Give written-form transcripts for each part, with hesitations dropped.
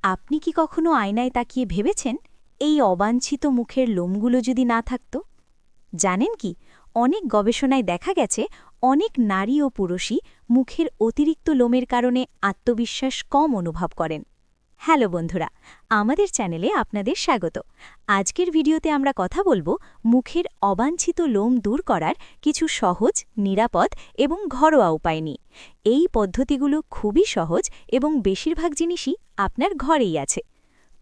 আপনি কি কখনো আয়নায় তাকিয়ে ভেবেছেন এই অবাঞ্ছিত মুখের লোমগুলো যদি না থাকত? জানেন কি, অনেক গবেষণায় দেখা গেছে অনেক নারী ও পুরুষই মুখের অতিরিক্ত লোমের কারণে আত্মবিশ্বাস কম অনুভব করেন। হ্যালো বন্ধুরা, আমাদের চ্যানেলে আপনাদের স্বাগত। আজকের ভিডিওতে আমরা কথা বলবো মুখের অবাঞ্ছিত লোম দূর করার কিছু সহজ, নিরাপদ এবং ঘরোয়া উপায় নিয়ে। এই পদ্ধতিগুলো খুবই সহজ এবং বেশিরভাগ জিনিসই আপনার ঘরেই আছে।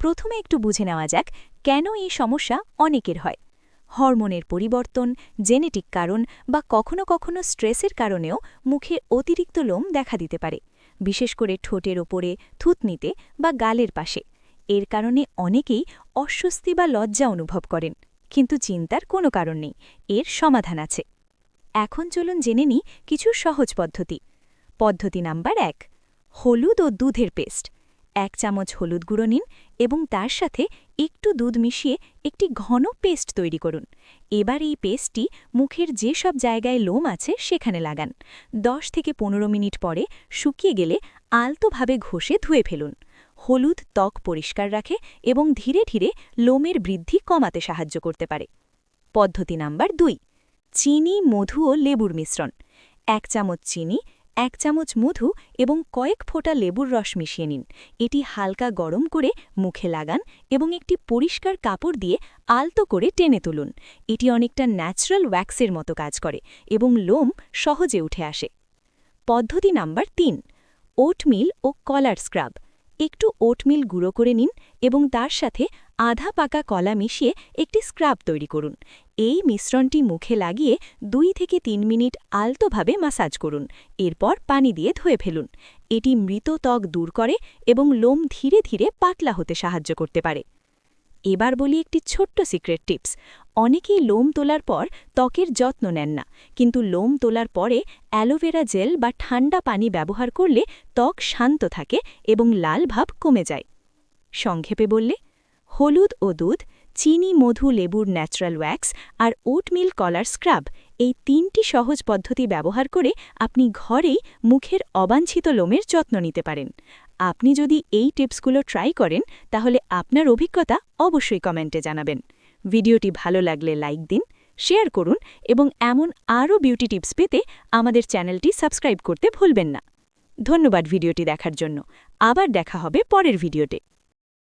প্রথমে একটু বুঝে নেওয়া যাক কেন এই সমস্যা অনেকের হয়। হরমোনের পরিবর্তন, জেনেটিক কারণ বা কখনো কখনো স্ট্রেসের কারণেও মুখে অতিরিক্ত লোম দেখা দিতে পারে, বিশেষ করে ঠোঁটের ওপরে, থুতনিতে বা গালের পাশে। এর কারণে অনেকেই অস্বস্তি বা লজ্জা অনুভব করেন, কিন্তু চিন্তার কোনো কারণ নেই, এর সমাধান আছে। এখন চলুন জেনে নিই কিছু সহজ পদ্ধতি। পদ্ধতি নাম্বার 1, হলুদ ও দুধের পেস্ট। 1 চামচ হলুদ গুঁড়ো নিন এবং তার সাথে একটু দুধ মিশিয়ে একটি ঘন পেস্ট তৈরি করুন। এবার এই পেস্টটি মুখের যে সব জায়গায় লোম আছে সেখানে লাগান। 10 থেকে 15 মিনিট পরে শুকিয়ে গেলে আলতোভাবে ঘষে ধুয়ে ফেলুন। হলুদ ত্বক পরিষ্কার রাখে এবং ধীরে ধীরে লোমের বৃদ্ধি কমাতে সাহায্য করতে পারে। পদ্ধতি নাম্বার 2, চিনি, মধু ও লেবুর মিশ্রণ। 1 চামচ চিনি, 1 চামচ মধু এবং কয়েক ফোঁটা লেবুর রস মিশিয়ে নিন। এটি হালকা গরম করে মুখে লাগান এবং একটি পরিষ্কার কাপড় দিয়ে আলতো করে টেনে তুলুন। এটি অনেকটা ন্যাচারাল ওয়্যাক্সের মতো কাজ করে এবং লোম সহজে উঠে আসে। পদ্ধতি নাম্বার 3, ওটমিল ও কলার স্ক্রাব। একটু ওটমিল গুঁড়ো করে নিন এবং তার সাথে আধা পাকা কলা মিশিয়ে একটি স্ক্রাব তৈরি করুন। এই মিশ্রণটি মুখে লাগিয়ে 2 থেকে 3 মিনিট আলতোভাবে ম্যাসাজ করুন। এরপর পানি দিয়ে ধুয়ে ফেলুন। এটি মৃত ত্বক দূর করে এবং লোম ধীরে ধীরে পাতলা হতে সাহায্য করতে পারে। এবার বলি একটি ছোট্ট সিক্রেট টিপস। অনেকেই লোম তোলার পর ত্বকের যত্ন নেন না, কিন্তু লোম তোলার পরে অ্যালোভেরা জেল বা ঠান্ডা পানি ব্যবহার করলে ত্বক শান্ত থাকে এবং লাল ভাব কমে যায়। সংক্ষেপে বললে, হলুদ ও দুধ, চিনি, মধু, লেবুর ন্যাচারাল ওয়্যাক্স আর ওটমিল কলার স্ক্রাব, এই 3টি সহজ পদ্ধতি ব্যবহার করে আপনি ঘরেই মুখের অবাঞ্ছিত লোমের যত্ন নিতে পারেন। আপনি যদি এই টিপসগুলো ট্রাই করেন তাহলে আপনার অভিজ্ঞতা অবশ্যই কমেন্টে জানাবেন। ভিডিওটি ভালো লাগলে লাইক দিন, শেয়ার করুন এবং এমন আরও বিউটি টিপস পেতে আমাদের চ্যানেলটি সাবস্ক্রাইব করতে ভুলবেন না। ধন্যবাদ ভিডিওটি দেখার জন্য। আবার দেখা হবে পরের ভিডিওতে।